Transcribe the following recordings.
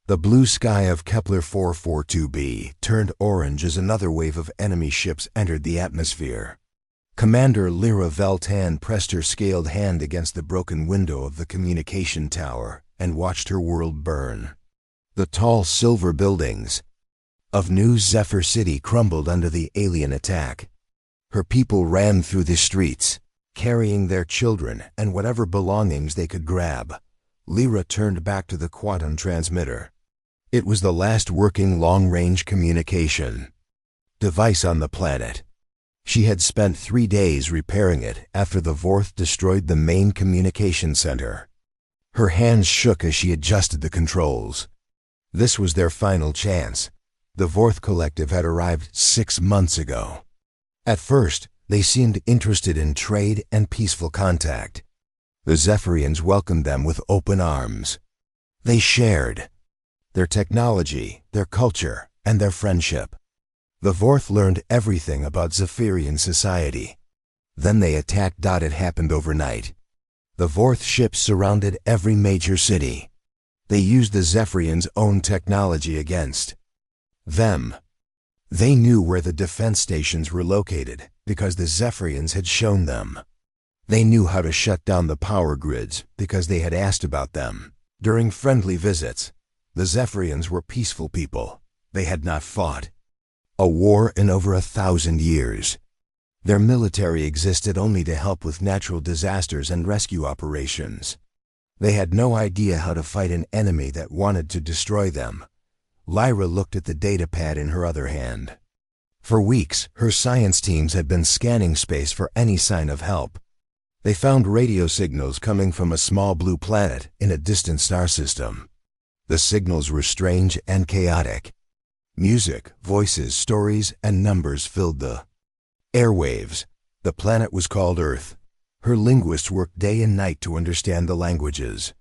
The blue sky of Kepler 442b turned orange as another wave of enemy ships entered the atmosphere. Commander Lyra Veltan pressed her scaled hand against the broken window of the communication tower and watched her world burn. The tall silver buildings of New Zephyr City crumbled under the alien attack. Her people ran through the streets, carrying their children and whatever belongings they could grab. Lyra turned back to the quantum transmitter. It was the last working long-range communication device on the planet. She had spent 3 days repairing it after the Vorth destroyed the main communication center. Her hands shook as she adjusted the controls. This was their final chance. The Vorth Collective had arrived 6 months ago. At first, they seemed interested in trade and peaceful contact. The Zephyrians welcomed them with open arms. They shared their technology, their culture, and their friendship. The Vorth learned everything about Zephyrian society. Then they attacked. It happened overnight. The Vorth ships surrounded every major city. They used the Zephyrians' own technology against them. They knew where the defense stations were located because the Zephyrians had shown them. They knew how to shut down the power grids because they had asked about them. During friendly visits, the Zephyrians were peaceful people. They had not fought a war in over 1,000 years. Their military existed only to help with natural disasters and rescue operations. They had no idea how to fight an enemy that wanted to destroy them. Lyra looked at the datapad in her other hand. For weeks, her science teams had been scanning space for any sign of help. They found radio signals coming from a small blue planet in a distant star system. The signals were strange and chaotic. Music, voices, stories, and numbers filled the airwaves. The planet was called Earth. Her linguists worked day and night to understand the languages.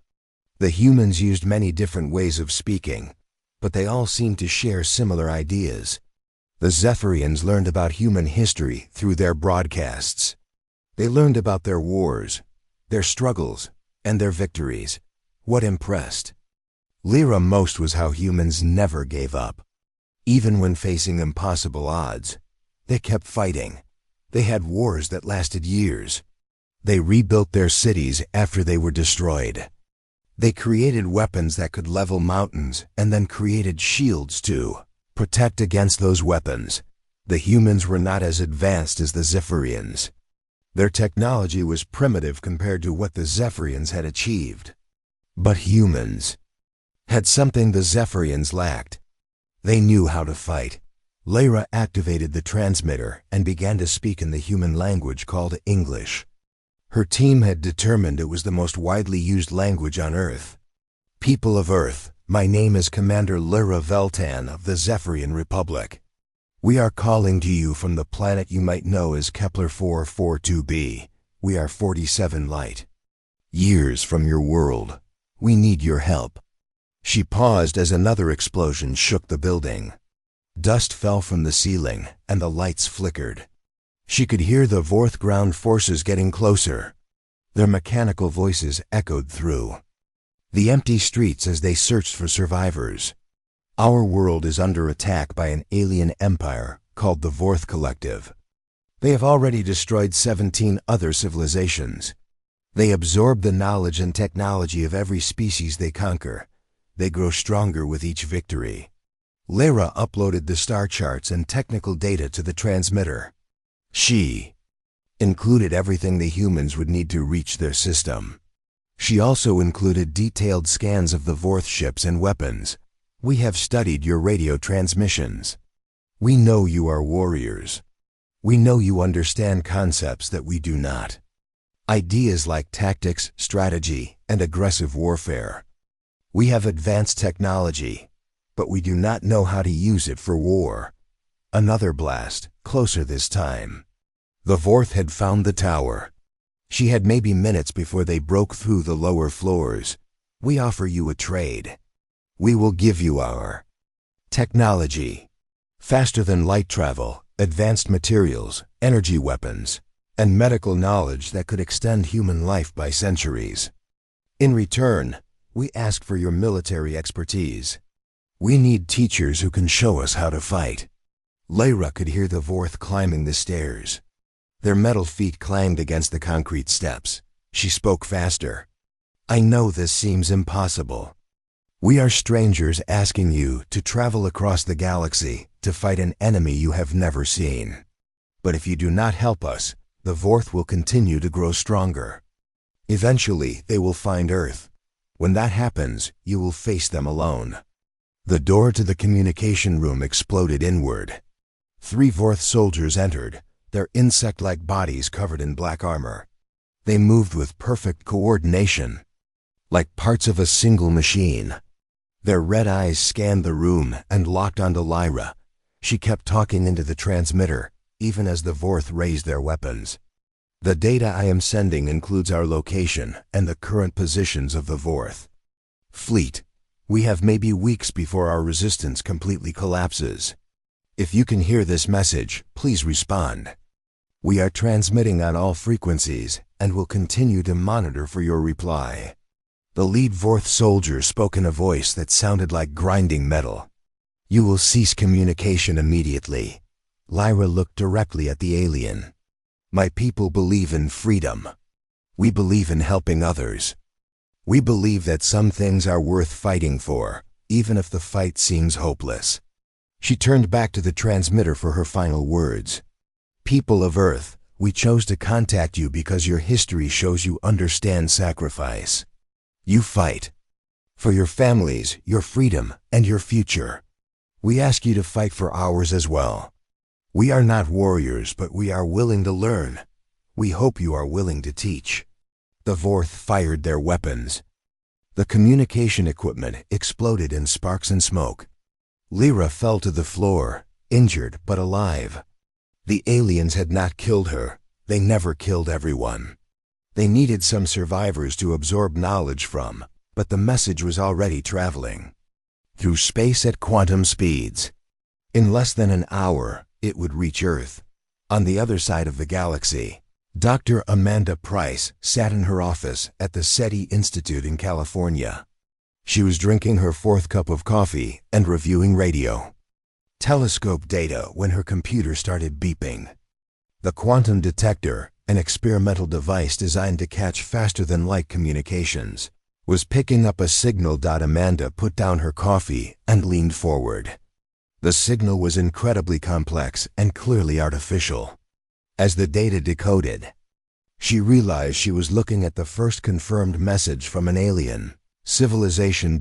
The humans used many different ways of speaking, but they all seemed to share similar ideas. The Zephyrians learned about human history through their broadcasts. They learned about their wars, their struggles, and their victories. What impressed Lyra most was how humans never gave up. Even when facing impossible odds, they kept fighting. They had wars that lasted years. They rebuilt their cities after they were destroyed. They created weapons that could level mountains and then created shields to protect against those weapons. The humans were not as advanced as the Zephyrians. Their technology was primitive compared to what the Zephyrians had achieved. But humans had something the Zephyrians lacked. They knew how to fight. Lyra activated the transmitter and began to speak in the human language called English. Her team had determined it was the most widely used language on Earth. People of Earth, my name is Commander Lyra Veltan of the Zephyrian Republic. We are calling to you from the planet you might know as Kepler 442b. We are 47 light years from your world. We need your help. She paused as another explosion shook the building. Dust fell from the ceiling, and the lights flickered. She could hear the Vorth ground forces getting closer. Their mechanical voices echoed through the empty streets as they searched for survivors. Our world is under attack by an alien empire called the Vorth Collective. They have already destroyed 17 other civilizations. They absorb the knowledge and technology of every species they conquer. They grow stronger with each victory. Lyra uploaded the star charts and technical data to the transmitter. She included everything the humans would need to reach their system. She also included detailed scans of the Vorth ships and weapons. We have studied your radio transmissions. We know you are warriors. We know you understand concepts that we do not. Ideas like tactics, strategy, and aggressive warfare. We have advanced technology, but we do not know how to use it for war. Another blast, closer this time. The Vorth had found the tower. She had maybe minutes before they broke through the lower floors. We offer you a trade. We will give you our technology. Faster than light travel, advanced materials, energy weapons, and medical knowledge that could extend human life by centuries. In return, we ask for your military expertise. We need teachers who can show us how to fight. Lyra could hear the Vorth climbing the stairs. Their metal feet clanged against the concrete steps. She spoke faster. I know this seems impossible. We are strangers asking you to travel across the galaxy to fight an enemy you have never seen. But if you do not help us, the Vorth will continue to grow stronger. Eventually, they will find Earth. When that happens, you will face them alone. The door to the communication room exploded inward. 3 Vorth soldiers entered, their insect-like bodies covered in black armor. They moved with perfect coordination, like parts of a single machine. Their red eyes scanned the room and locked onto Lyra. She kept talking into the transmitter, even as the Vorth raised their weapons. The data I am sending includes our location and the current positions of the Vorth. Fleet, we have maybe weeks before our resistance completely collapses. If you can hear this message, please respond. We are transmitting on all frequencies and will continue to monitor for your reply. The lead Vorth soldier spoke in a voice that sounded like grinding metal. You will cease communication immediately. Lyra looked directly at the alien. My people believe in freedom. We believe in helping others. We believe that some things are worth fighting for, even if the fight seems hopeless. She turned back to the transmitter for her final words. People of Earth, we chose to contact you because your history shows you understand sacrifice. You fight for your families, your freedom, and your future. We ask you to fight for ours as well. We are not warriors, but we are willing to learn. We hope you are willing to teach. The Vorth fired their weapons. The communication equipment exploded in sparks and smoke. Lyra fell to the floor, injured but alive. The aliens had not killed her. They never killed everyone. They needed some survivors to absorb knowledge from, but the message was already traveling through space at quantum speeds. In less than an hour, it would reach Earth. On the other side of the galaxy, Dr. Amanda Price sat in her office at the SETI Institute in California. She was drinking her 4th cup of coffee and reviewing radio telescope data when her computer started beeping. The quantum detector, an experimental device designed to catch faster-than-light communications, was picking up a signal. Amanda put down her coffee and leaned forward. The signal was incredibly complex and clearly artificial. As the data decoded, she realized she was looking at the first confirmed message from an alien civilization.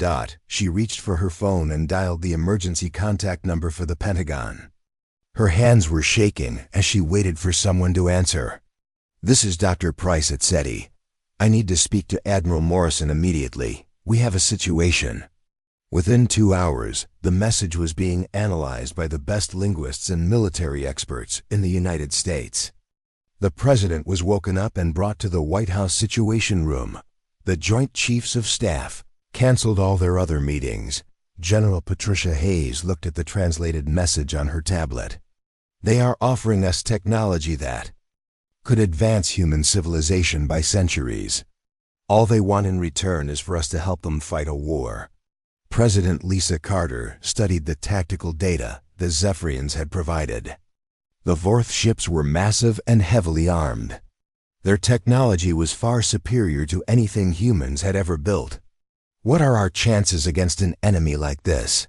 She reached for her phone and dialed the emergency contact number for the Pentagon. Her hands were shaking as she waited for someone to answer. This is Dr. Price at SETI. I need to speak to Admiral Morrison immediately. We have a situation. Within 2 hours, the message was being analyzed by the best linguists and military experts in the United States. The President was woken up and brought to the White House Situation Room. The Joint Chiefs of Staff canceled all their other meetings. General Patricia Hayes looked at the translated message on her tablet. They are offering us technology that could advance human civilization by centuries. All they want in return is for us to help them fight a war. President Lisa Carter studied the tactical data the Zephyrians had provided. The Vorth ships were massive and heavily armed. Their technology was far superior to anything humans had ever built. What are our chances against an enemy like this?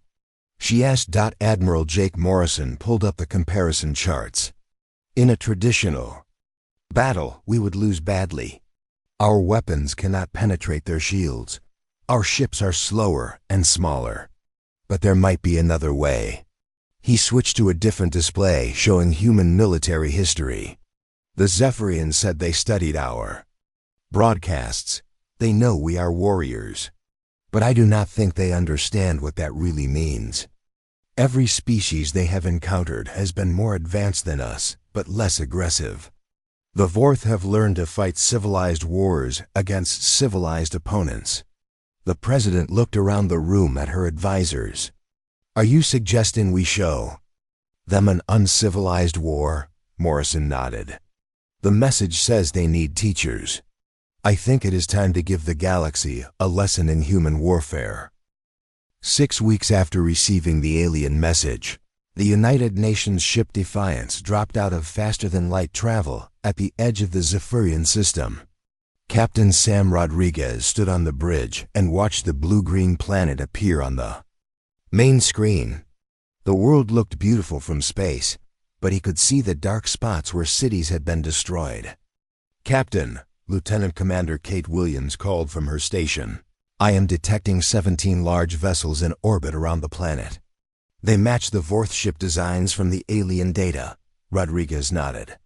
She asked. Admiral Jake Morrison pulled up the comparison charts. In a traditional battle, we would lose badly. Our weapons cannot penetrate their shields. Our ships are slower and smaller. But there might be another way. He switched to a different display showing human military history. The Zephyrians said they studied our broadcasts. They know we are warriors. But I do not think they understand what that really means. Every species they have encountered has been more advanced than us, but less aggressive. The Vorth have learned to fight civilized wars against civilized opponents. The President looked around the room at her advisors. Are you suggesting we show them an uncivilized war? Morrison nodded. The message says they need teachers. I think it is time to give the galaxy a lesson in human warfare. 6 weeks after receiving the alien message, the United Nations ship Defiance dropped out of faster-than-light travel at the edge of the Zephyrian system. Captain Sam Rodriguez stood on the bridge and watched the blue-green planet appear on the main screen. The world looked beautiful from space, but he could see the dark spots where cities had been destroyed. "Captain," Lieutenant Commander Kate Williams called from her station, "I am detecting 17 large vessels in orbit around the planet. They match the Vorth ship designs from the alien data." Rodriguez nodded.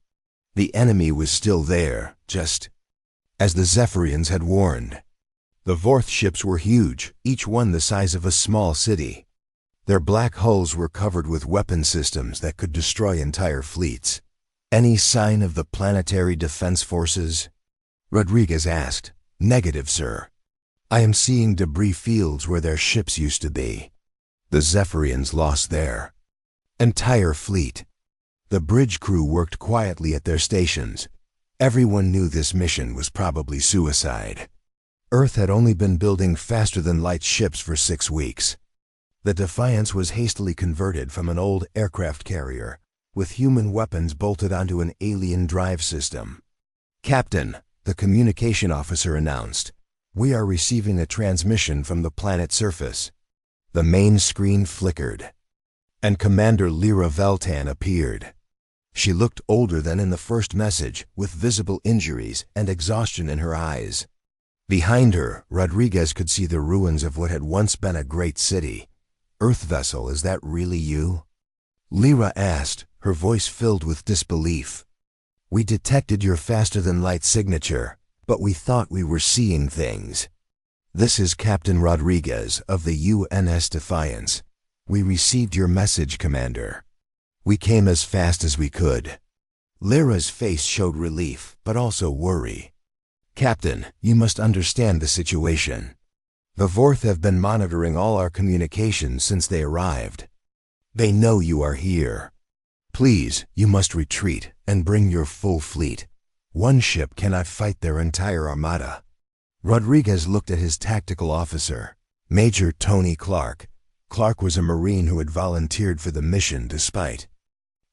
The enemy was still there, just as the Zephyrians had warned. The Vorth ships were huge, each one the size of a small city. Their black hulls were covered with weapon systems that could destroy entire fleets. "Any sign of the planetary defense forces?" Rodriguez asked. "Negative, sir. I am seeing debris fields where their ships used to be. The Zephyrians lost their entire fleet." The bridge crew worked quietly at their stations. Everyone knew this mission was probably suicide. Earth had only been building faster-than-light ships for 6 weeks. The Defiance was hastily converted from an old aircraft carrier, with human weapons bolted onto an alien drive system. "Captain," the communication officer announced, "we are receiving a transmission from the planet's surface." The main screen flickered, and Commander Lyra Veltan appeared. She looked older than in the first message, with visible injuries and exhaustion in her eyes. Behind her, Rodriguez could see the ruins of what had once been a great city. "Earth vessel, is that really you?" Lyra asked, her voice filled with disbelief. "We detected your faster-than-light signature, but we thought we were seeing things." "This is Captain Rodriguez of the UNS Defiance. We received your message, Commander. We came as fast as we could." Lyra's face showed relief, but also worry. "Captain, you must understand the situation. The Vorth have been monitoring all our communications since they arrived. They know you are here. Please, you must retreat and bring your full fleet. One ship cannot fight their entire armada." Rodriguez looked at his tactical officer, Major Tony Clark. Clark was a Marine who had volunteered for the mission despite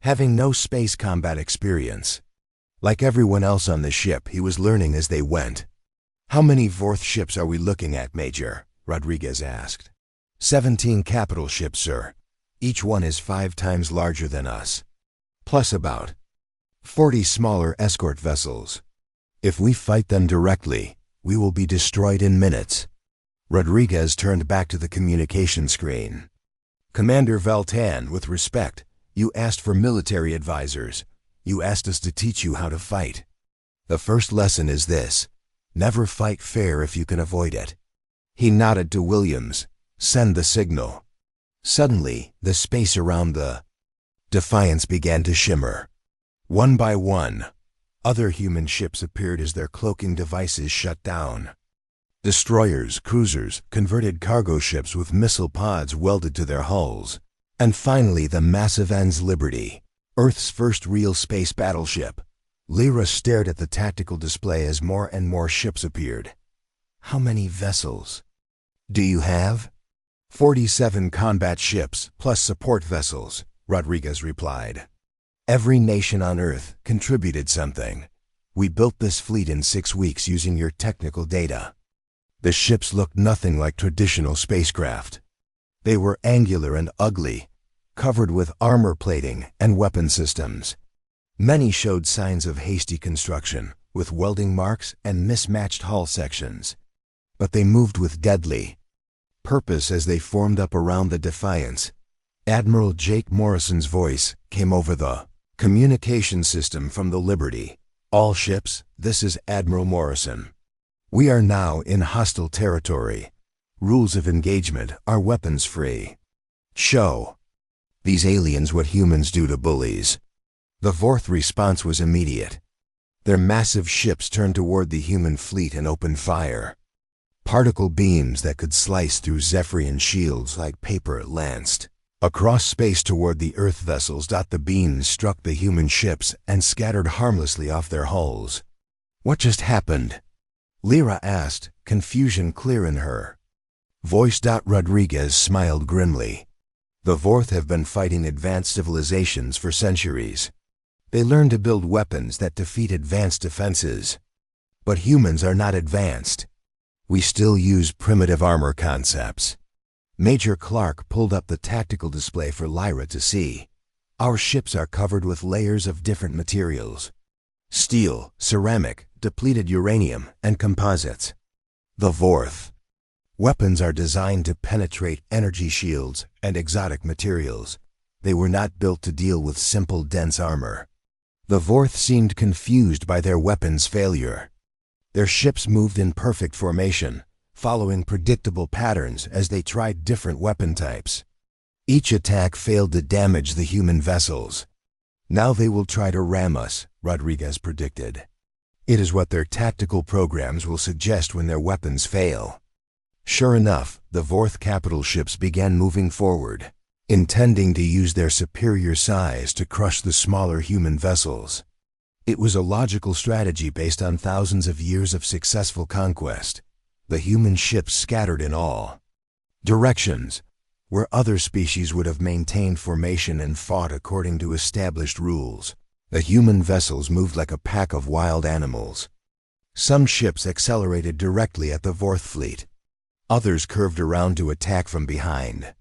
having no space combat experience. Like everyone else on the ship, he was learning as they went. "How many Vorth ships are we looking at, Major?" Rodriguez asked. 17 capital ships, sir. Each one is 5 times larger than us, plus about 40 smaller escort vessels. If we fight them directly, we will be destroyed in minutes." Rodriguez turned back to the communication screen. "Commander Veltan, with respect, you asked for military advisors. You asked us to teach you how to fight. The first lesson is this: never fight fair if you can avoid it." He nodded to Williams. "Send the signal." Suddenly, the space around the Defiance began to shimmer. One by one, other human ships appeared as their cloaking devices shut down. Destroyers, cruisers, converted cargo ships with missile pods welded to their hulls. And finally, the massive En's Liberty, Earth's first real space battleship. Lyra stared at the tactical display as more and more ships appeared. "How many vessels do you have?" 47 combat ships, plus support vessels, Rodriguez replied. "Every nation on Earth contributed something. We built this fleet in 6 weeks using your technical data." The ships looked nothing like traditional spacecraft. They were angular and ugly, covered with armor plating and weapon systems. Many showed signs of hasty construction, with welding marks and mismatched hull sections. But they moved with deadly purpose as they formed up around the Defiance. Admiral Jake Morrison's voice came over the communication system from the Liberty. "All ships, this is Admiral Morrison. We are now in hostile territory. Rules of engagement are weapons-free. Show these aliens what humans do to bullies." The Vorth response was immediate. Their massive ships turned toward the human fleet and opened fire. Particle beams that could slice through Zephyrian shields like paper lanced across space toward the Earth vessels. The beams struck the human ships and scattered harmlessly off their hulls. "What just happened?" Lyra asked, confusion clear in her Voice. Rodriguez smiled grimly. The Vorth have been fighting advanced civilizations for centuries. They learned to build weapons that defeat advanced defenses. But humans are not advanced. We still use primitive armor concepts. Major Clark pulled up the tactical display for Lyra to see. Our ships are covered with layers of different materials: steel, ceramic, depleted uranium, and composites. The Vorth weapons are designed to penetrate energy shields and exotic materials. They were not built to deal with simple, dense armor. The Vorth seemed confused by their weapons' failure. Their ships moved in perfect formation, following predictable patterns as they tried different weapon types. Each attack failed to damage the human vessels. Now they will try to ram us, Rodriguez predicted. It is what their tactical programs will suggest when their weapons fail. Sure enough, the Vorth capital ships began moving forward, intending to use their superior size to crush the smaller human vessels. It was a logical strategy based on thousands of years of successful conquest. The human ships scattered in all directions, where other species would have maintained formation and fought according to established rules. The human vessels moved like a pack of wild animals. Some ships accelerated directly at the Vorth fleet. Others curved around to attack from behind.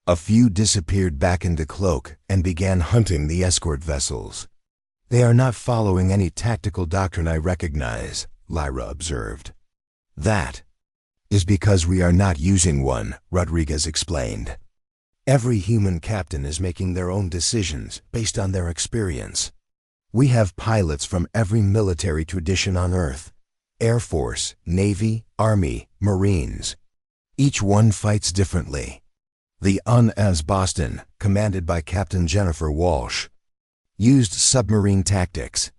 A few disappeared back into cloak and began hunting the escort vessels. They are not following any tactical doctrine I recognize, Lyra observed. That is because we are not using one, Rodriguez explained. Every human captain is making their own decisions based on their experience. We have pilots from every military tradition on Earth: Air Force, Navy, Army, Marines. Each one fights differently. The UNS Boston, commanded by Captain Jennifer Walsh, used submarine tactics.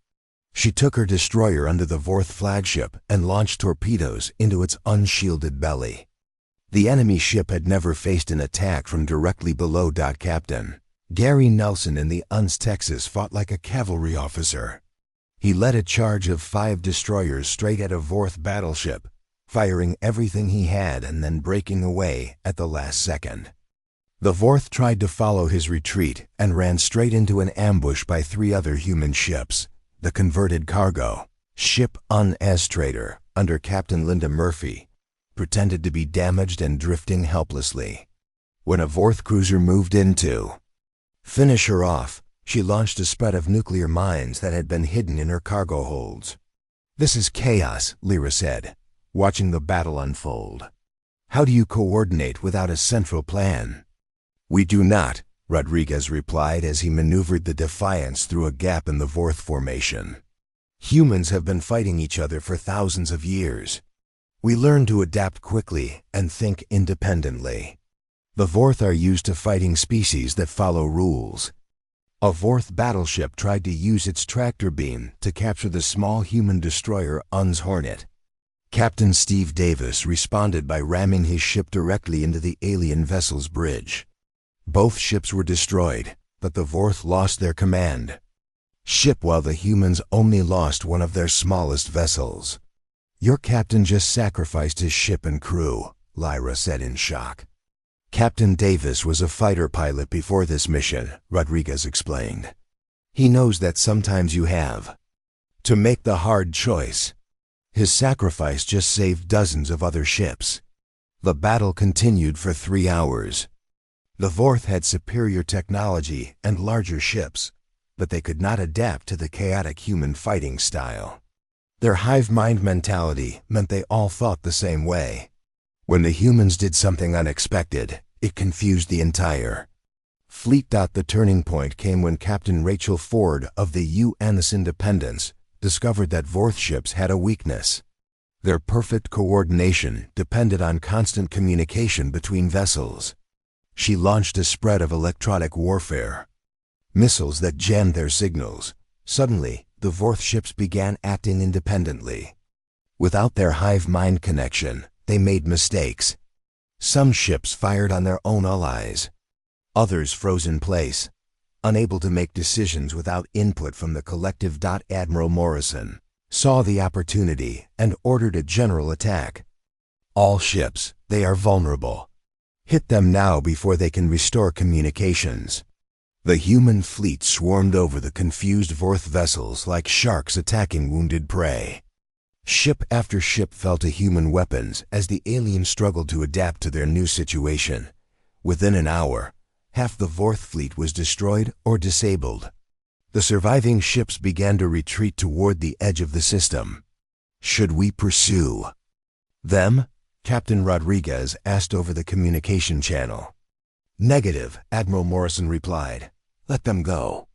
She took her destroyer under the Vorth flagship and launched torpedoes into its unshielded belly. The enemy ship had never faced an attack from directly below. Captain Gary Nelson in the UNS Texas fought like a cavalry officer. He led a charge of 5 destroyers straight at a Vorth battleship, firing everything he had and then breaking away at the last second. The Vorth tried to follow his retreat and ran straight into an ambush by 3 other human ships. The converted cargo ship UNS Trader, under Captain Linda Murphy, pretended to be damaged and drifting helplessly. When a Vorth cruiser moved in to finish her off, she launched a spread of nuclear mines that had been hidden in her cargo holds. "This is chaos," Lyra said, watching the battle unfold. "How do you coordinate without a central plan?" "We do not," Rodriguez replied as he maneuvered the Defiance through a gap in the Vorth formation. "Humans have been fighting each other for thousands of years. We learn to adapt quickly and think independently. The Vorth are used to fighting species that follow rules." A Vorth battleship tried to use its tractor beam to capture the small human destroyer UNS Hornet. Captain Steve Davis responded by ramming his ship directly into the alien vessel's bridge. Both ships were destroyed, but the Vorth lost their command ship while the humans only lost one of their smallest vessels. "Your captain just sacrificed his ship and crew," Lyra said in shock. "Captain Davis was a fighter pilot before this mission," Rodriguez explained. "He knows that sometimes you have to make the hard choice." His sacrifice just saved dozens of other ships. The battle continued for 3 hours. The Vorth had superior technology and larger ships, but they could not adapt to the chaotic human fighting style. Their hive mind mentality meant they all thought the same way. When the humans did something unexpected, it confused the entire fleet. The turning point came when Captain Rachel Ford of the UNS Independence discovered that Vorth ships had a weakness. Their perfect coordination depended on constant communication between vessels. She launched a spread of electronic warfare missiles that jammed their signals. Suddenly, the Vorth ships began acting independently. Without their hive mind connection, they made mistakes. Some ships fired on their own allies. Others froze in place, unable to make decisions without input from the collective. Admiral Morrison saw the opportunity and ordered a general attack. All ships, they are vulnerable. Hit them now before they can restore communications. The human fleet swarmed over the confused Vorth vessels like sharks attacking wounded prey. Ship after ship fell to human weapons as the aliens struggled to adapt to their new situation. Within an hour, half the Vorth fleet was destroyed or disabled. The surviving ships began to retreat toward the edge of the system. Should we pursue them? Captain Rodriguez asked over the communication channel. Negative, Admiral Morrison replied. Let them go.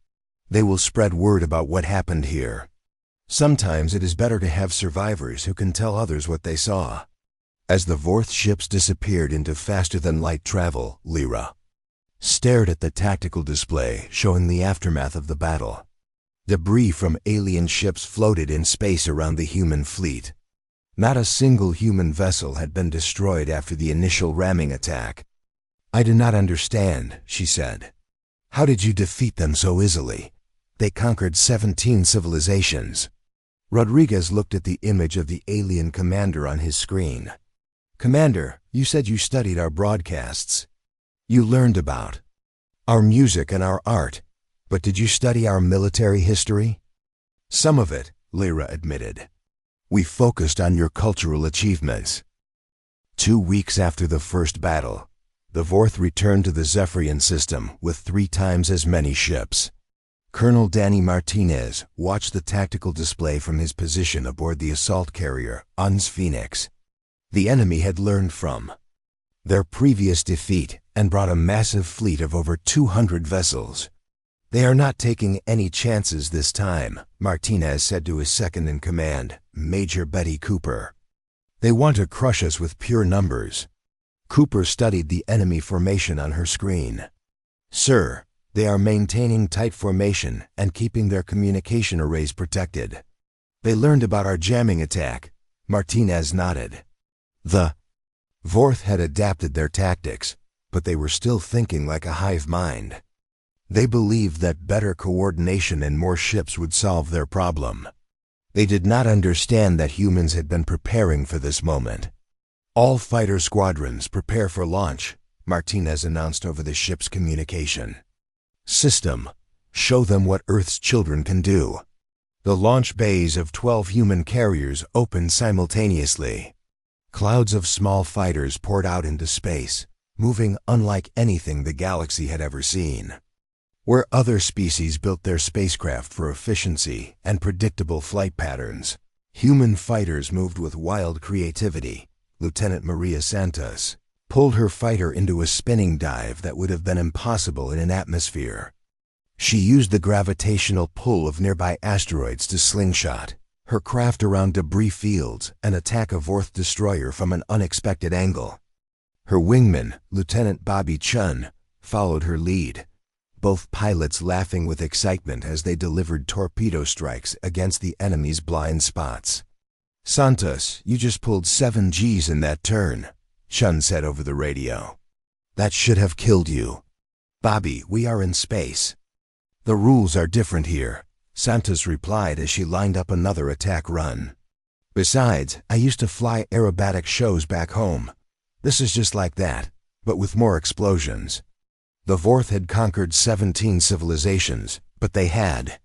They will spread word about what happened here. Sometimes it is better to have survivors who can tell others what they saw. As the Vorth ships disappeared into faster-than-light travel, Lyra stared at the tactical display showing the aftermath of the battle. Debris from alien ships floated in space around the human fleet. Not a single human vessel had been destroyed after the initial ramming attack. I do not understand, she said. How did you defeat them so easily? They conquered 17 civilizations. Rodriguez looked at the image of the alien commander on his screen. Commander, you said you studied our broadcasts. You learned about our music and our art, but did you study our military history? Some of it, Lyra admitted. We focused on your cultural achievements. 2 weeks after the first battle, the Vorth returned to the Zephyrian system with 3 times as many ships. Colonel Danny Martinez watched the tactical display from his position aboard the assault carrier, Uns Phoenix. The enemy had learned from their previous defeat and brought a massive fleet of over 200 vessels. They are not taking any chances this time, Martinez said to his second-in-command, Major Betty Cooper. They want to crush us with pure numbers. Cooper studied the enemy formation on her screen. Sir, they are maintaining tight formation and keeping their communication arrays protected. They learned about our jamming attack, Martinez nodded. The Vorth had adapted their tactics, but they were still thinking like a hive mind. They believed that better coordination and more ships would solve their problem. They did not understand that humans had been preparing for this moment. All fighter squadrons prepare for launch, Martinez announced over the ship's communication system. Show them what Earth's children can do. The launch bays of 12 human carriers opened simultaneously. Clouds of small fighters poured out into space, moving unlike anything the galaxy had ever seen. Where other species built their spacecraft for efficiency and predictable flight patterns, human fighters moved with wild creativity. Lieutenant Maria Santos pulled her fighter into a spinning dive that would have been impossible in an atmosphere. She used the gravitational pull of nearby asteroids to slingshot her craft around debris fields and attack a Vorth destroyer from an unexpected angle. Her wingman, Lieutenant Bobby Chun, followed her lead, both pilots laughing with excitement as they delivered torpedo strikes against the enemy's blind spots. Santos, you just pulled 7 Gs in that turn, Chun said over the radio. That should have killed you. Bobby, we are in space. The rules are different here, Santos replied as she lined up another attack run. Besides, I used to fly aerobatic shows back home. This is just like that, but with more explosions. The Vorth had conquered 17 civilizations, but they had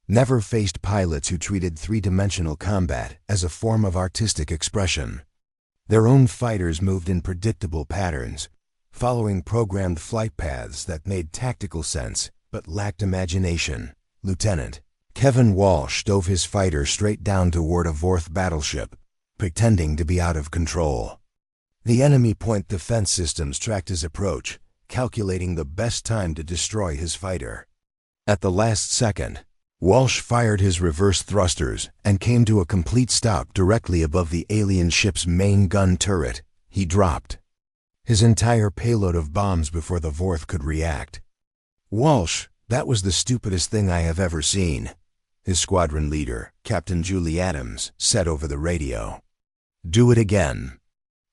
never faced pilots who treated 3-dimensional combat as a form of artistic expression. Their own fighters moved in predictable patterns, following programmed flight paths that made tactical sense but lacked imagination. Lieutenant Kevin Walsh dove his fighter straight down toward a Vorth battleship, pretending to be out of control. The enemy point defense systems tracked his approach, calculating the best time to destroy his fighter. At the last second, Walsh fired his reverse thrusters and came to a complete stop directly above the alien ship's main gun turret. He dropped his entire payload of bombs before the Vorth could react. Walsh, that was the stupidest thing I have ever seen, his squadron leader, Captain Julie Adams, said over the radio. Do it again.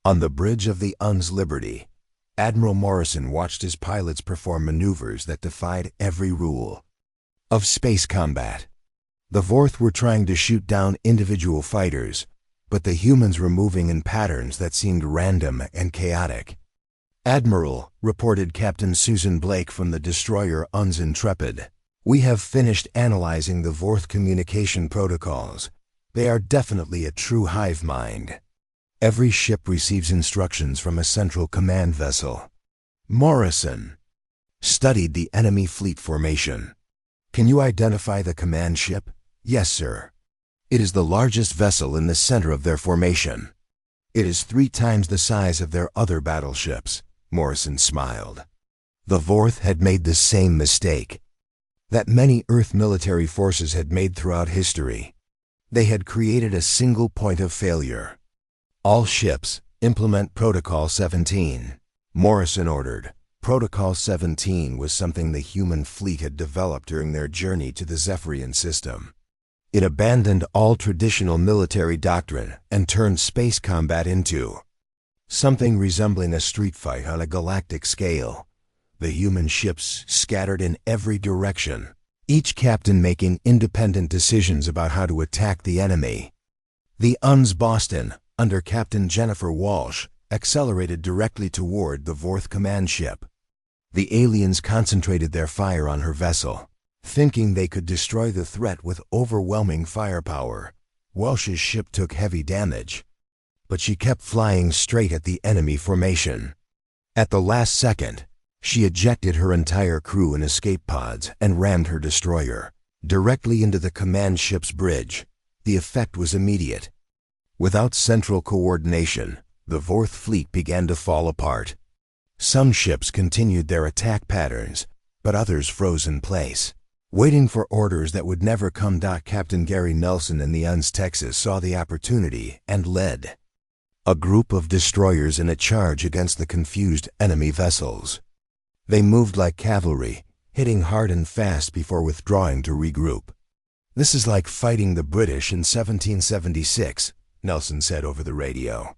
On the bridge of the Uns Liberty, Admiral Morrison watched his pilots perform maneuvers that defied every rule of space combat. The Vorth were trying to shoot down individual fighters, but the humans were moving in patterns that seemed random and chaotic. "Admiral," reported Captain Susan Blake from the destroyer Uns Intrepid, "we have finished analyzing the Vorth communication protocols. They are definitely a true hive mind. Every ship receives instructions from a central command vessel." Morrison studied the enemy fleet formation. "Can you identify the command ship?" "Yes, sir. It is the largest vessel in the center of their formation. It is 3 times the size of their other battleships." Morrison smiled. The Vorth had made the same mistake that many Earth military forces had made throughout history. They had created a single point of failure. "All ships, implement Protocol 17. Morrison ordered. Protocol 17 was something the human fleet had developed during their journey to the Zephyrian system. It abandoned all traditional military doctrine and turned space combat into something resembling a street fight on a galactic scale. The human ships scattered in every direction, each captain making independent decisions about how to attack the enemy. The Uns Boston, under Captain Jennifer Walsh, accelerated directly toward the Vorth command ship. The aliens concentrated their fire on her vessel, thinking they could destroy the threat with overwhelming firepower. Walsh's ship took heavy damage, but she kept flying straight at the enemy formation. At the last second, she ejected her entire crew in escape pods and rammed her destroyer directly into the command ship's bridge. The effect was immediate. Without central coordination, the Vorth fleet began to fall apart. Some ships continued their attack patterns, but others froze in place, waiting for orders that would never come. Captain Gary Nelson in the Uns Texas saw the opportunity and led a group of destroyers in a charge against the confused enemy vessels. They moved like cavalry, hitting hard and fast before withdrawing to regroup. "This is like fighting the British in 1776, Nelson said over the radio.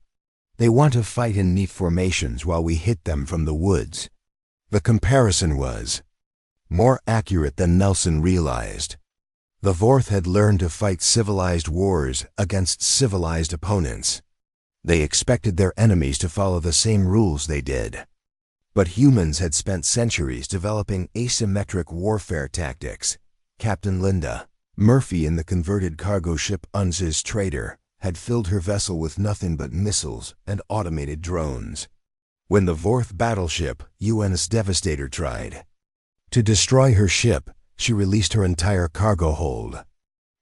"They want to fight in neat formations while we hit them from the woods." The comparison was more accurate than Nelson realized. The Vorth had learned to fight civilized wars against civilized opponents. They expected their enemies to follow the same rules they did. But humans had spent centuries developing asymmetric warfare tactics. Captain Linda Murphy in the converted cargo ship Uns's Trader had filled her vessel with nothing but missiles and automated drones. When the Vorth battleship UNS Devastator tried to destroy her ship, she released her entire cargo hold.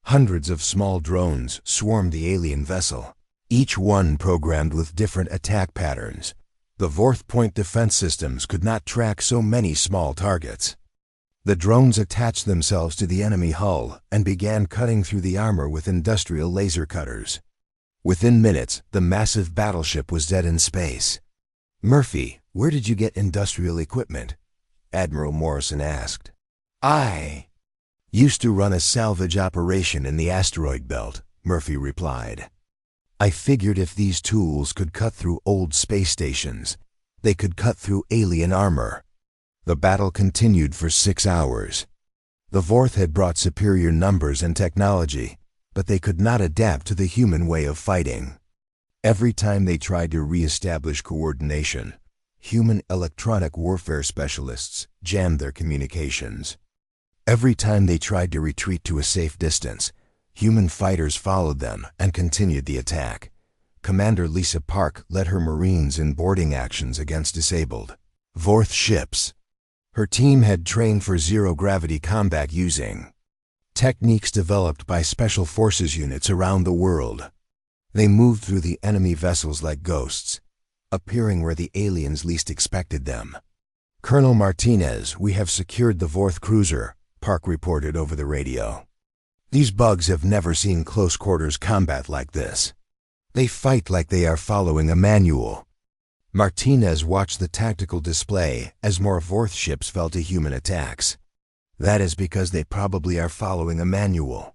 Hundreds of small drones swarmed the alien vessel, each one programmed with different attack patterns. The Vorth point defense systems could not track so many small targets. The drones attached themselves to the enemy hull and began cutting through the armor with industrial laser cutters. Within minutes, the massive battleship was dead in space. "Murphy, where did you get industrial equipment?" Admiral Morrison asked. "I used to run a salvage operation in the asteroid belt," Murphy replied. "I figured if these tools could cut through old space stations, they could cut through alien armor." The battle continued for 6 hours. The Vorth had brought superior numbers and technology, but they could not adapt to the human way of fighting. Every time they tried to re-establish coordination, human electronic warfare specialists jammed their communications. Every time they tried to retreat to a safe distance, human fighters followed them and continued the attack. Commander Lisa Park led her Marines in boarding actions against disabled Vorth ships. Her team had trained for zero-gravity combat using techniques developed by special forces units around the world. They moved through the enemy vessels like ghosts, appearing where the aliens least expected them. "Colonel Martinez, we have secured the Vorth cruiser," Park reported over the radio. "These bugs have never seen close-quarters combat like this. They fight like they are following a manual." Martinez watched the tactical display as more Vorth ships fell to human attacks. "That is because they probably are following a manual.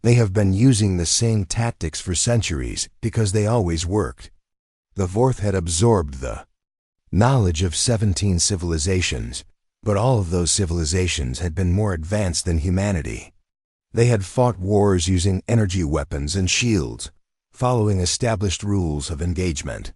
They have been using the same tactics for centuries because they always worked." The Vorth had absorbed the knowledge of 17 civilizations, but all of those civilizations had been more advanced than humanity. They had fought wars using energy weapons and shields, following established rules of engagement.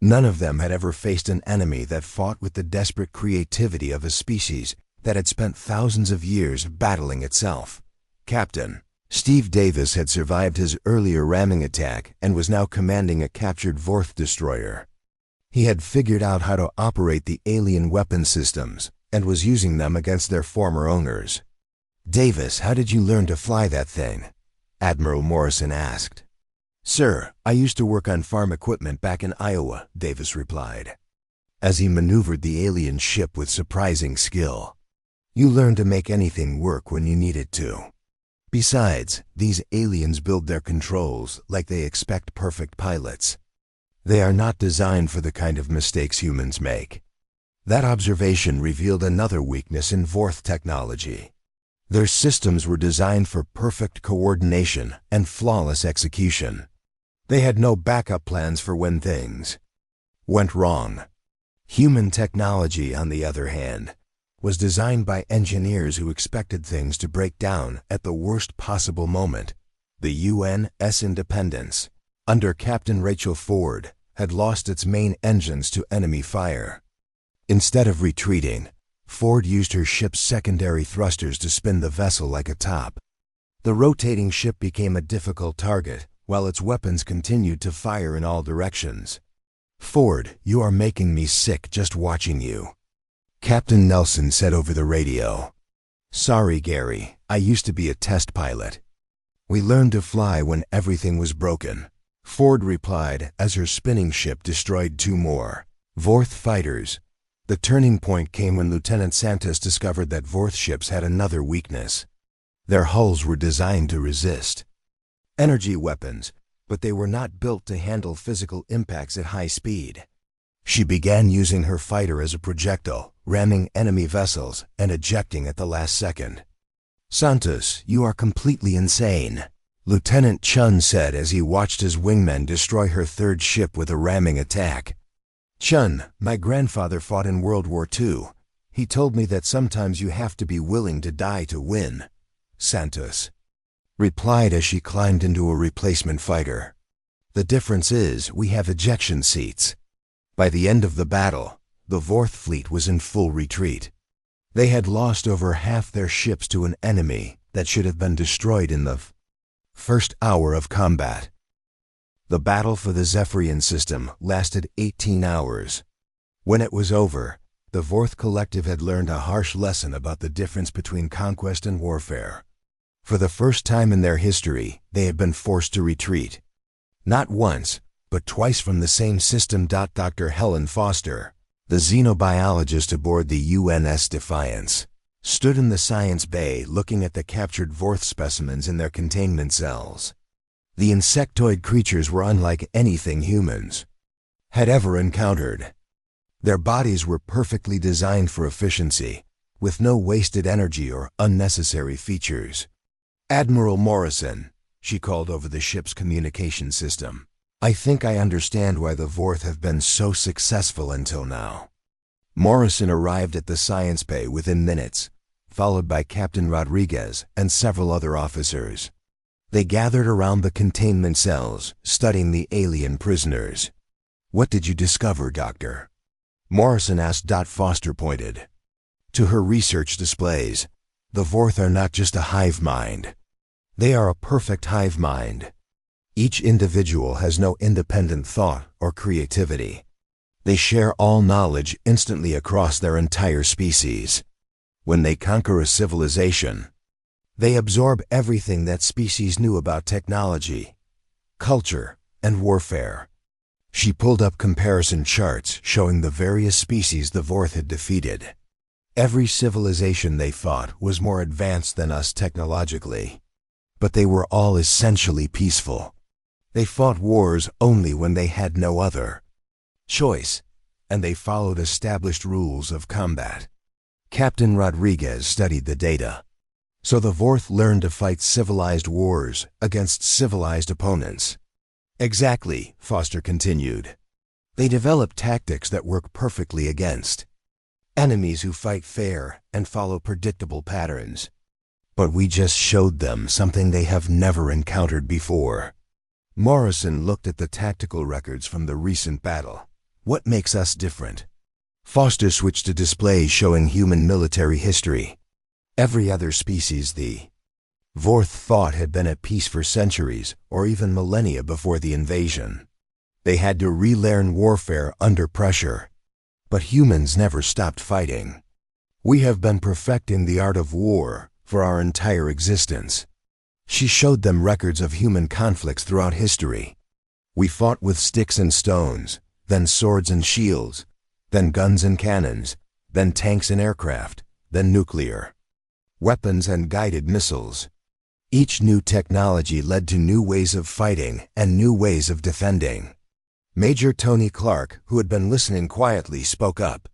None of them had ever faced an enemy that fought with the desperate creativity of a species that had spent thousands of years battling itself. Captain Steve Davis had survived his earlier ramming attack and was now commanding a captured Vorth destroyer. He had figured out how to operate the alien weapon systems and was using them against their former owners. "Davis, how did you learn to fly that thing?" Admiral Morrison asked. "Sir, I used to work on farm equipment back in Iowa," Davis replied, as he maneuvered the alien ship with surprising skill. "You learn to make anything work when you need it to. Besides, these aliens build their controls like they expect perfect pilots. They are not designed for the kind of mistakes humans make." That observation revealed another weakness in Vorth technology. Their systems were designed for perfect coordination and flawless execution. They had no backup plans for when things went wrong. Human technology, on the other hand, was designed by engineers who expected things to break down at the worst possible moment. The UN's Independence, under Captain Rachel Ford, had lost its main engines to enemy fire. Instead of retreating, Ford used her ship's secondary thrusters to spin the vessel like a top. The rotating ship became a difficult target, while its weapons continued to fire in all directions. "Ford, you are making me sick just watching you," Captain Nelson said over the radio. "Sorry, Gary, I used to be a test pilot. We learned to fly when everything was broken," Ford replied as her spinning ship destroyed two more Vorth fighters. The turning point came when Lieutenant Santos discovered that Vorth ships had another weakness. Their hulls were designed to resist energy weapons, but they were not built to handle physical impacts at high speed. She began using her fighter as a projectile, ramming enemy vessels and ejecting at the last second. "Santos, you are completely insane," Lieutenant Chun said as he watched his wingmen destroy her third ship with a ramming attack. "Chun, my grandfather fought in World War II. He told me that sometimes you have to be willing to die to win," Santos replied as she climbed into a replacement fighter. "The difference is we have ejection seats." By the end of the battle, the Vorth fleet was in full retreat. They had lost over half their ships to an enemy that should have been destroyed in the first hour of combat. The battle for the Zephyrian system lasted 18 hours. When it was over, the Vorth Collective had learned a harsh lesson about the difference between conquest and warfare. For the first time in their history, they had been forced to retreat. Not once, but twice from the same system. Dr. Helen Foster, the xenobiologist aboard the UNS Defiance, stood in the science bay looking at the captured Vorth specimens in their containment cells. The insectoid creatures were unlike anything humans had ever encountered. Their bodies were perfectly designed for efficiency, with no wasted energy or unnecessary features. "Admiral Morrison," she called over the ship's communication system, "I think I understand why the Vorth have been so successful until now." Morrison arrived at the science bay within minutes, followed by Captain Rodriguez and several other officers. They gathered around the containment cells, studying the alien prisoners. "What did you discover, Doctor?" Morrison asked. Foster pointed to her research displays. "The Vorth are not just a hive mind. They are a perfect hive mind. Each individual has no independent thought or creativity. They share all knowledge instantly across their entire species. When they conquer a civilization, they absorb everything that species knew about technology, culture, and warfare." She pulled up comparison charts showing the various species the Vorth had defeated. Every civilization they fought was more advanced than us technologically, but they were all essentially peaceful. They fought wars only when they had no other choice, and they followed established rules of combat. Captain Rodriguez studied the data. "So the Vorth learned to fight civilized wars against civilized opponents." "Exactly," Foster continued. "They developed tactics that work perfectly against enemies who fight fair and follow predictable patterns. But we just showed them something they have never encountered before. Morrison looked at the tactical records from the recent battle. What makes us different? Foster switched to displays showing human military history. Every other species the Vorth thought had been at peace for centuries or even millennia before the invasion. They had to relearn warfare under pressure. But humans never stopped fighting. We have been perfecting the art of war for our entire existence. She showed them records of human conflicts throughout history. We fought with sticks and stones, then swords and shields, then guns and cannons, then tanks and aircraft, then nuclear weapons and guided missiles. Each new technology led to new ways of fighting and new ways of defending. Major Tony Clark, who had been listening quietly, spoke up.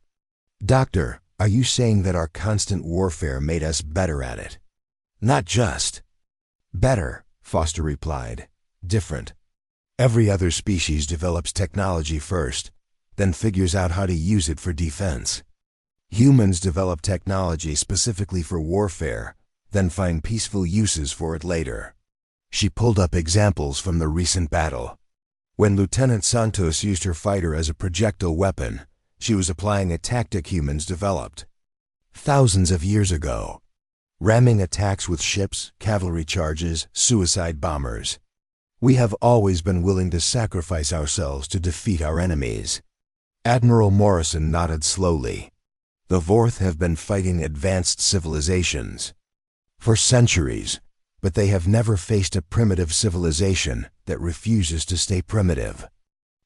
"Doctor, are you saying that our constant warfare made us better at it?" "Not just better," Foster replied. "Different. Every other species develops technology first, then figures out how to use it for defense. Humans develop technology specifically for warfare, then find peaceful uses for it later." She pulled up examples from the recent battle. When Lieutenant Santos used her fighter as a projectile weapon, she was applying a tactic humans developed thousands of years ago, ramming attacks with ships, cavalry charges, suicide bombers. We have always been willing to sacrifice ourselves to defeat our enemies. Admiral Morrison nodded slowly. The Vorth have been fighting advanced civilizations for centuries, but they have never faced a primitive civilization that refuses to stay primitive.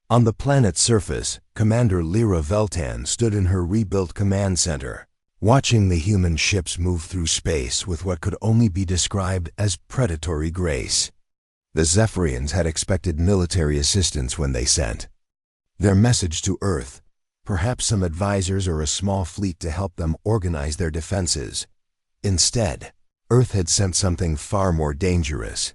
On the planet's surface, Commander Lyra Veltan stood in her rebuilt command center, watching the human ships move through space with what could only be described as predatory grace. The Zephyrians had expected military assistance when they sent their message to Earth, perhaps some advisors or a small fleet to help them organize their defenses. Instead, Earth had sent something far more dangerous.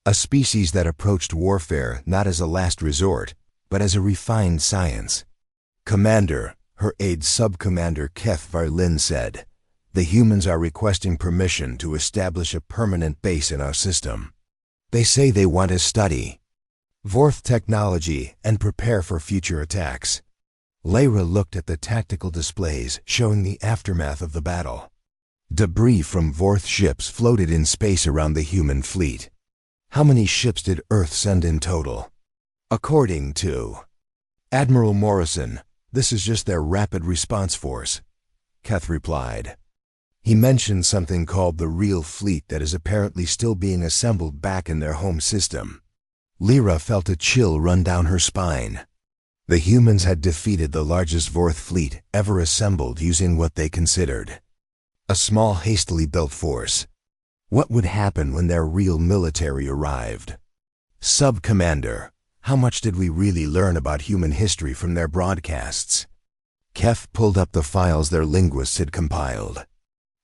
A species that approached warfare not as a last resort, but as a refined science. "Commander," her aide Sub-Commander Keth Varlin said, "the humans are requesting permission to establish a permanent base in our system. They say they want to study Vorth technology and prepare for future attacks." Lyra looked at the tactical displays showing the aftermath of the battle. Debris from Vorth ships floated in space around the human fleet. How many ships did Earth send in total? According to Admiral Morrison, this is just their rapid response force, Keth replied. He mentioned something called the real fleet that is apparently still being assembled back in their home system. Lyra felt a chill run down her spine. The humans had defeated the largest Vorth fleet ever assembled using what they considered a small, hastily built force. What would happen when their real military arrived? Sub-Commander, how much did we really learn about human history from their broadcasts? Keth pulled up the files their linguists had compiled.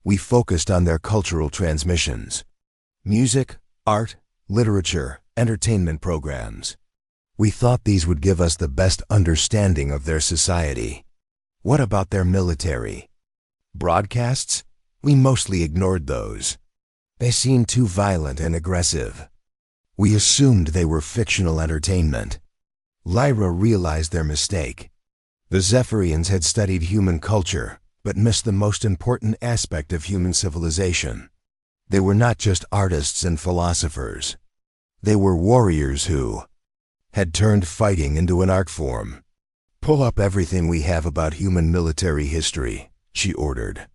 We focused on their cultural transmissions. Music, art, literature, entertainment programs. We thought these would give us the best understanding of their society. What about their military? Broadcasts? We mostly ignored those. They seemed too violent and aggressive. We assumed they were fictional entertainment. Lyra realized their mistake. The Zephyrians had studied human culture, but missed the most important aspect of human civilization. They were not just artists and philosophers. They were warriors who had turned fighting into an art form. "Pull up everything we have about human military history," she ordered.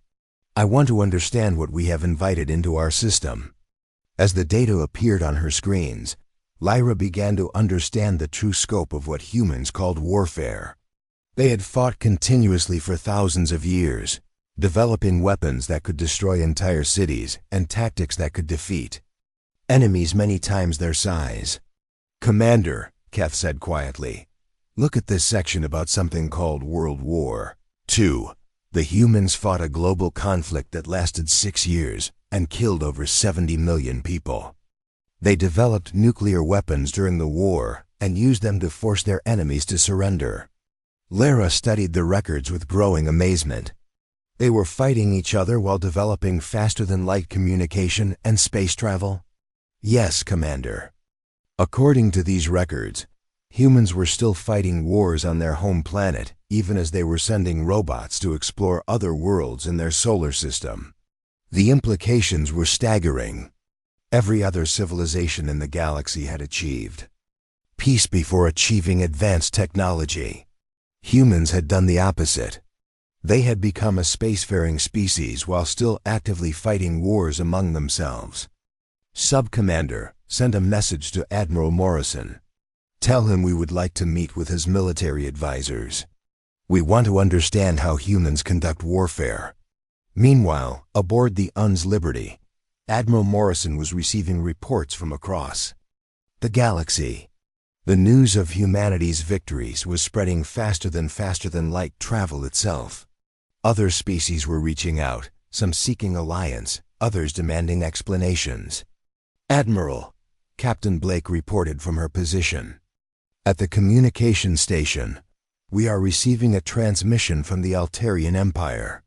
"I want to understand what we have invited into our system." As the data appeared on her screens, Lyra began to understand the true scope of what humans called warfare. They had fought continuously for thousands of years, developing weapons that could destroy entire cities and tactics that could defeat enemies many times their size. "Commander," Keth said quietly, "look at this section about something called World War II. The humans fought a global conflict that lasted 6 years and killed over 70 million people. They developed nuclear weapons during the war and used them to force their enemies to surrender." Lyra studied the records with growing amazement. They were fighting each other while developing faster-than-light communication and space travel? "Yes, Commander." According to these records, humans were still fighting wars on their home planet, even as they were sending robots to explore other worlds in their solar system. The implications were staggering. Every other civilization in the galaxy had achieved peace before achieving advanced technology. Humans had done the opposite. They had become a spacefaring species while still actively fighting wars among themselves. Sub-Commander, send a message to Admiral Morrison. Tell him we would like to meet with his military advisors. We want to understand how humans conduct warfare. Meanwhile, aboard the UN's Liberty, Admiral Morrison was receiving reports from across the galaxy. The news of humanity's victories was spreading faster than light travel itself. Other species were reaching out, some seeking alliance, others demanding explanations. Admiral, Captain Blake reported from her position. At the communication station, we are receiving a transmission from the Altarian Empire.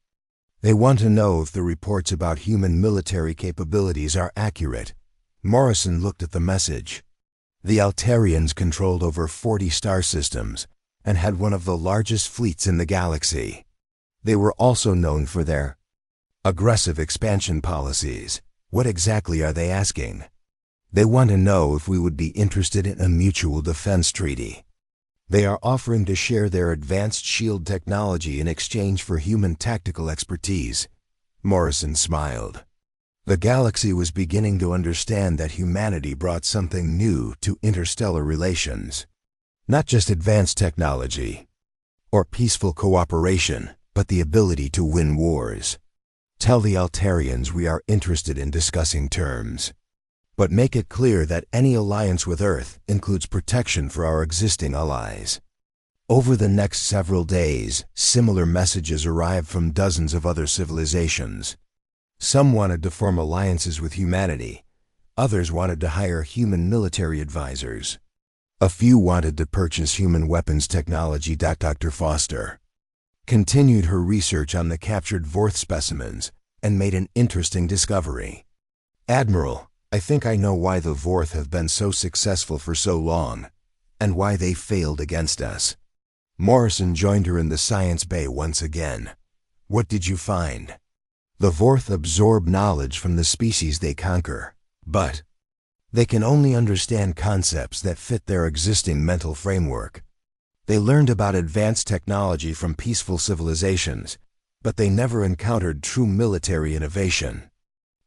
They want to know if the reports about human military capabilities are accurate. Morrison looked at the message. The Altarians controlled over 40 star systems and had one of the largest fleets in the galaxy. They were also known for their aggressive expansion policies. What exactly are they asking? They want to know if we would be interested in a mutual defense treaty. They are offering to share their advanced shield technology in exchange for human tactical expertise. Morrison smiled. The galaxy was beginning to understand that humanity brought something new to interstellar relations. Not just advanced technology or peaceful cooperation, but the ability to win wars. Tell the Altarians we are interested in discussing terms. But make it clear that any alliance with Earth includes protection for our existing allies. Over the next several days, similar messages arrived from dozens of other civilizations. Some wanted to form alliances with humanity. Others wanted to hire human military advisors. A few wanted to purchase human weapons technology. Dr. Foster continued her research on the captured Vorth specimens and made an interesting discovery. Admiral, I think I know why the Vorth have been so successful for so long, and why they failed against us. Morrison joined her in the science bay once again. What did you find? The Vorth absorb knowledge from the species they conquer, but they can only understand concepts that fit their existing mental framework. They learned about advanced technology from peaceful civilizations, but they never encountered true military innovation.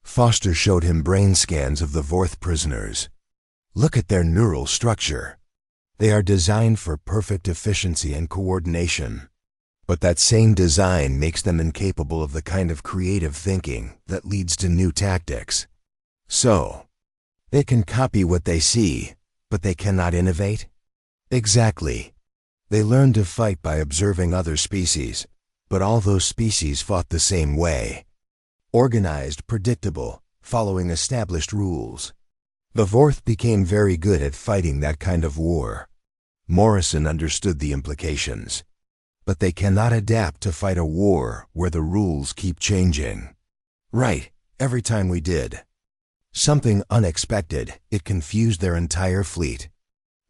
Foster showed him brain scans of the Vorth prisoners. Look at their neural structure. They are designed for perfect efficiency and coordination. But that same design makes them incapable of the kind of creative thinking that leads to new tactics. So, they can copy what they see, but they cannot innovate? Exactly. They learn to fight by observing other species, but all those species fought the same way. Organized, predictable, following established rules. The Vorth became very good at fighting that kind of war. Morrison understood the implications. But they cannot adapt to fight a war where the rules keep changing. Right, every time we did something unexpected, it confused their entire fleet.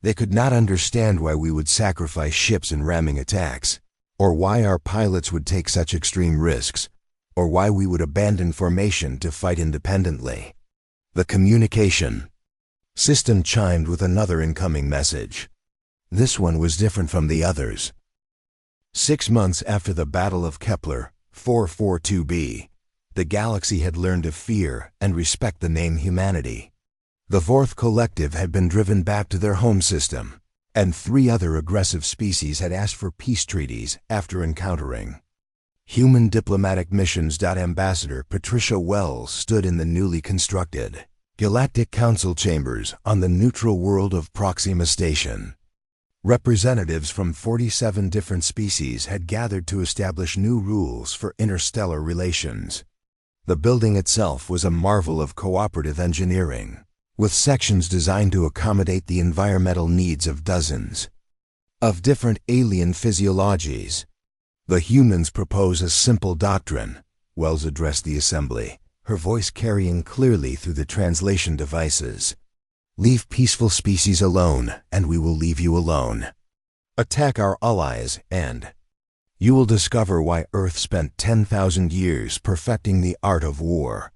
They could not understand why we would sacrifice ships in ramming attacks, or why our pilots would take such extreme risks, or why we would abandon formation to fight independently. The communication system chimed with another incoming message. This one was different from the others. 6 months after the Battle of Kepler 442b, the galaxy had learned to fear and respect the name humanity. The Vorth Collective had been driven back to their home system, and 3 other aggressive species had asked for peace treaties after encountering human diplomatic missions. Ambassador Patricia Wells stood in the newly constructed Galactic Council chambers on the neutral world of Proxima Station. Representatives from 47 different species had gathered to establish new rules for interstellar relations. The building itself was a marvel of cooperative engineering, with sections designed to accommodate the environmental needs of dozens of different alien physiologies. The humans propose a simple doctrine, Wells addressed the assembly, her voice carrying clearly through the translation devices. Leave peaceful species alone, and we will leave you alone. Attack our allies, and you will discover why Earth spent 10,000 years perfecting the art of war.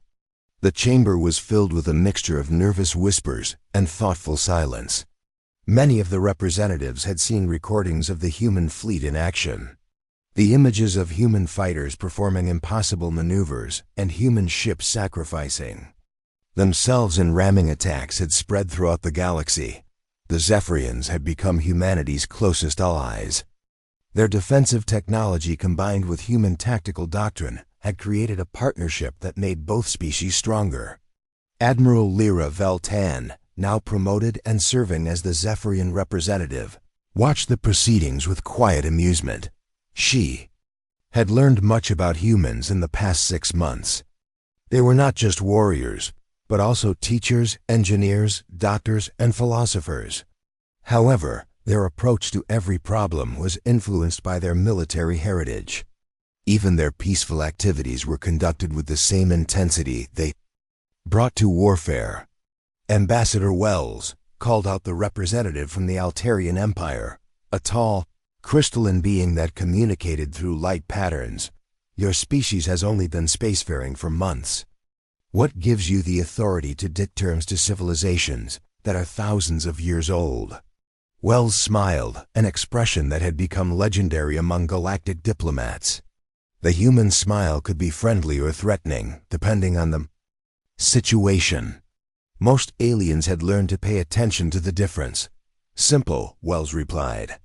The chamber was filled with a mixture of nervous whispers and thoughtful silence. Many of the representatives had seen recordings of the human fleet in action. The images of human fighters performing impossible maneuvers and human ships sacrificing themselves in ramming attacks had spread throughout the galaxy. The Zephyrians had become humanity's closest allies. Their defensive technology combined with human tactical doctrine had created a partnership that made both species stronger. Admiral Lyra Veltan, now promoted and serving as the Zephyrian representative, watched the proceedings with quiet amusement. She had learned much about humans in the past 6 months. They were not just warriors, but also teachers, engineers, doctors, and philosophers. However, their approach to every problem was influenced by their military heritage. Even their peaceful activities were conducted with the same intensity they brought to warfare. Ambassador Wells called out the representative from the Altarian Empire, a tall, crystalline being that communicated through light patterns. Your species has only been spacefaring for months. What gives you the authority to dictate terms to civilizations that are thousands of years old? Wells smiled, an expression that had become legendary among galactic diplomats. The human smile could be friendly or threatening, depending on the situation. Most aliens had learned to pay attention to the difference. Simple, Wells replied.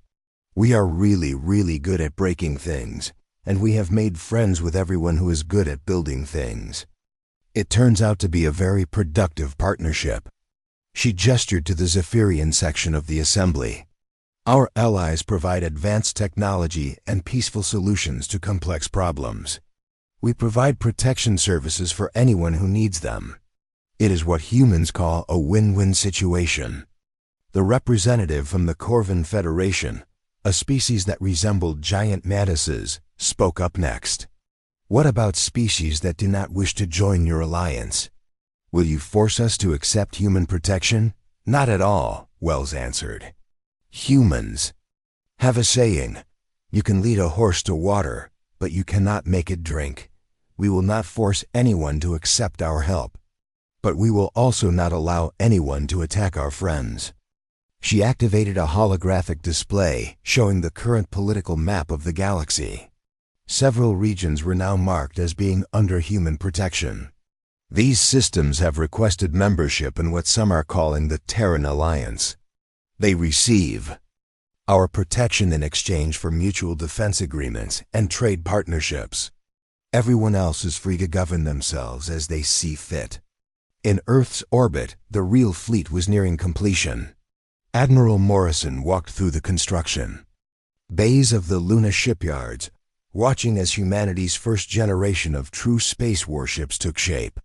We are really good at breaking things, and we have made friends with everyone who is good at building things. It turns out to be a very productive partnership. She gestured to the Zephyrian section of the assembly. Our allies provide advanced technology and peaceful solutions to complex problems. We provide protection services for anyone who needs them. It is what humans call a win-win situation. The representative from the Corvin Federation, a species that resembled giant mantises, spoke up next. What about species that do not wish to join your alliance? Will you force us to accept human protection? Not at all, Wells answered. Humans have a saying, you can lead a horse to water, but you cannot make it drink. We will not force anyone to accept our help, but we will also not allow anyone to attack our friends. She activated a holographic display showing the current political map of the galaxy. Several regions were now marked as being under human protection. These systems have requested membership in what some are calling the Terran Alliance. They receive our protection in exchange for mutual defense agreements and trade partnerships. Everyone else is free to govern themselves as they see fit. In Earth's orbit, the real fleet was nearing completion. Admiral Morrison walked through the construction bays of the Luna shipyards, watching as humanity's first generation of true space warships took shape.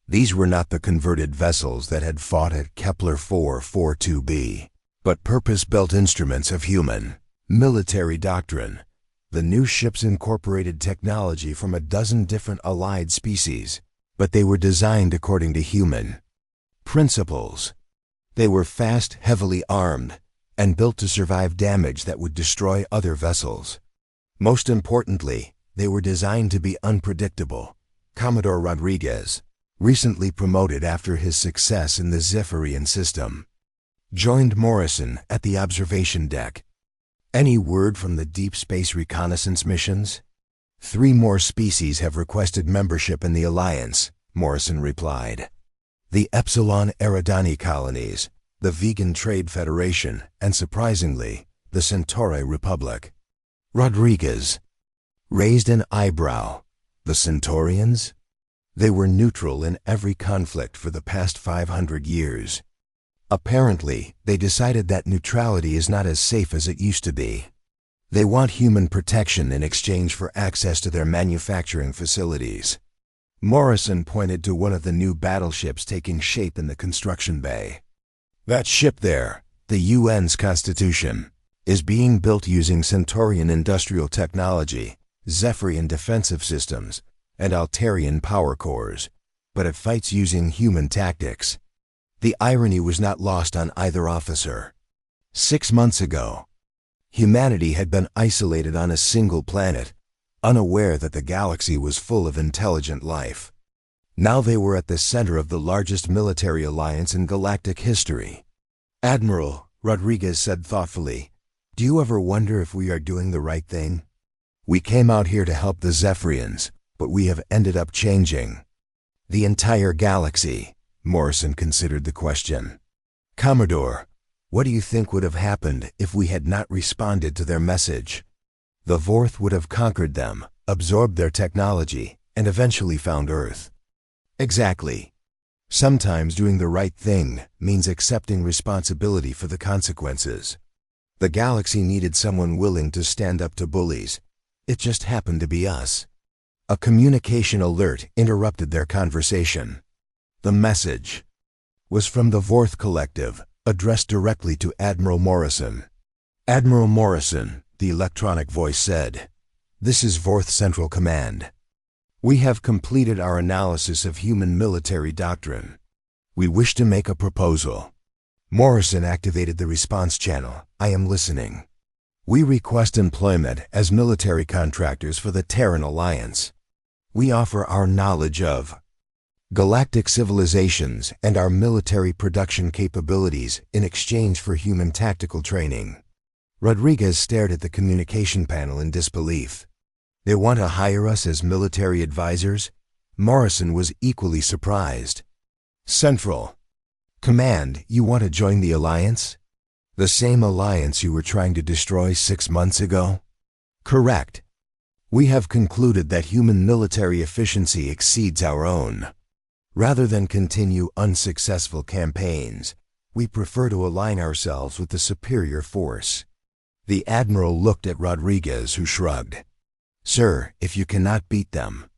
These were not the converted vessels that had fought at Kepler 442b, but purpose-built instruments of human military doctrine. The new ships incorporated technology from a dozen different allied species, but they were designed according to human principles. They were fast, heavily armed, and built to survive damage that would destroy other vessels. Most importantly, they were designed to be unpredictable. Commodore Rodriguez, recently promoted after his success in the Zephyrian system, joined Morrison at the observation deck. Any word from the deep space reconnaissance missions? 3 more species have requested membership in the Alliance, Morrison replied. The Epsilon Eridani colonies, the Vegan Trade Federation, and surprisingly, the Centauri Republic. Rodriguez raised an eyebrow. The Centaurians? They were neutral in every conflict for the past 500 years. Apparently, they decided that neutrality is not as safe as it used to be. They want human protection in exchange for access to their manufacturing facilities. Morrison pointed to one of the new battleships taking shape in the construction bay. That ship there, the UN's Constitution, is being built using Centaurian industrial technology, Zephyrian defensive systems, and Altarian power cores, but it fights using human tactics. The irony was not lost on either officer. 6 months ago, humanity had been isolated on a single planet, unaware that the galaxy was full of intelligent life. Now they were at the center of the largest military alliance in galactic history. "Admiral," Rodriguez said thoughtfully, "do you ever wonder if we are doing the right thing? We came out here to help the Zephyrians, but we have ended up changing the entire galaxy." Morrison considered the question. "Commodore, what do you think would have happened if we had not responded to their message? The Vorth would have conquered them, absorbed their technology, and eventually found Earth." "Exactly. Sometimes doing the right thing means accepting responsibility for the consequences. The galaxy needed someone willing to stand up to bullies. It just happened to be us." A communication alert interrupted their conversation. The message was from the Vorth Collective, addressed directly to Admiral Morrison. "Admiral Morrison," the electronic voice said, "this is Vorth Central Command. We have completed our analysis of human military doctrine. We wish to make a proposal." Morrison activated the response channel. "I am listening. We request employment as military contractors for the Terran Alliance. We offer our knowledge of galactic civilizations and our military production capabilities in exchange for human tactical training." Rodriguez stared at the communication panel in disbelief. "They want to hire us as military advisors?" Morrison was equally surprised. "Central Command, you want to join the Alliance? The same alliance you were trying to destroy 6 months ago?" "Correct. We have concluded that human military efficiency exceeds our own. Rather than continue unsuccessful campaigns, we prefer to align ourselves with the superior force." The Admiral looked at Rodriguez, who shrugged. "Sir, if you cannot beat them,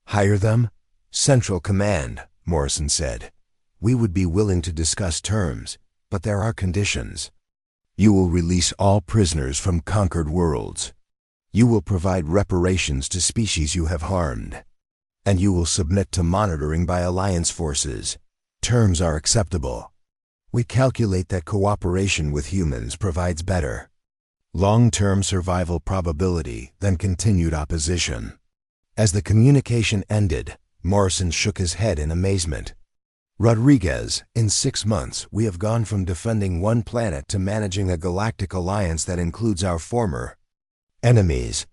hire them?" "Central Command," Morrison said, "we would be willing to discuss terms, but there are conditions. You will release all prisoners from conquered worlds. You will provide reparations to species you have harmed. And you will submit to monitoring by Alliance forces. Terms are acceptable. We calculate that cooperation with humans provides better long-term survival probability than continued opposition." As the communication ended, Morrison shook his head in amazement. "Rodriguez, in 6 months we have gone from defending one planet to managing a galactic alliance that includes our former enemies.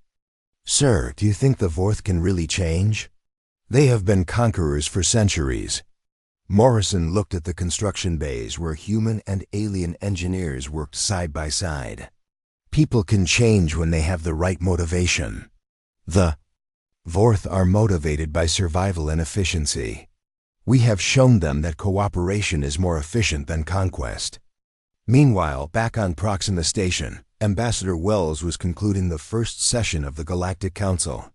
Sir, do you think the Vorth can really change? They have been conquerors for centuries." Morrison looked at the construction bays where human and alien engineers worked side by side. "People can change when they have the right motivation. The Vorth are motivated by survival and efficiency. We have shown them that cooperation is more efficient than conquest." Meanwhile, back on Proxima Station, Ambassador Wells was concluding the first session of the Galactic Council.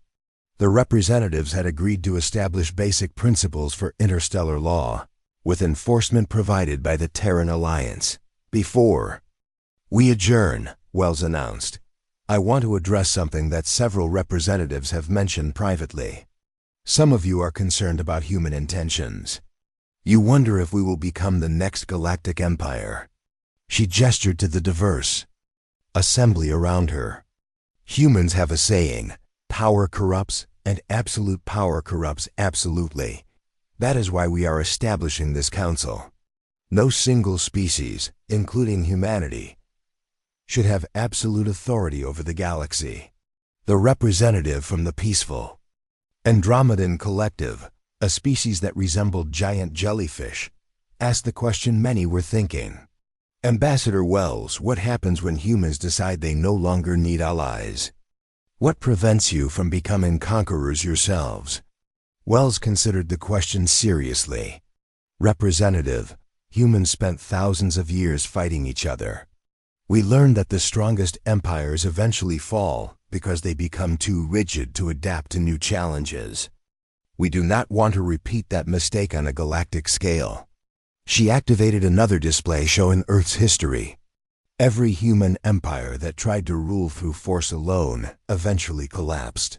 The representatives had agreed to establish basic principles for interstellar law, with enforcement provided by the Terran Alliance. "Before we adjourn," Wells announced, "I want to address something that several representatives have mentioned privately. Some of you are concerned about human intentions. You wonder if we will become the next galactic empire." She gestured to the diverse assembly around her. "Humans have a saying, power corrupts, and absolute power corrupts absolutely. That is why we are establishing this council. No single species, including humanity, should have absolute authority over the galaxy." The representative from the peaceful Andromedan Collective, a species that resembled giant jellyfish, asked the question many were thinking. "Ambassador Wells, what happens when humans decide they no longer need allies? What prevents you from becoming conquerors yourselves?" Wells considered the question seriously. "Representative, humans spent thousands of years fighting each other. We learned that the strongest empires eventually fall because they become too rigid to adapt to new challenges. We do not want to repeat that mistake on a galactic scale." She activated another display showing Earth's history. Every human empire that tried to rule through force alone eventually collapsed.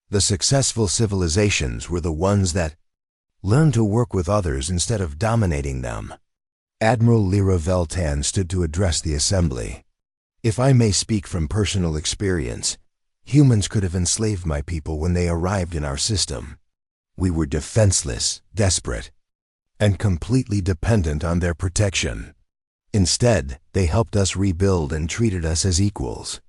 The successful civilizations were the ones that learned to work with others instead of dominating them. Admiral Lyra Veltan stood to address the assembly. If I may speak from personal experience, humans could have enslaved my people when they arrived in our system. We were defenseless, desperate, and completely dependent on their protection. Instead, they helped us rebuild and treated us as equals.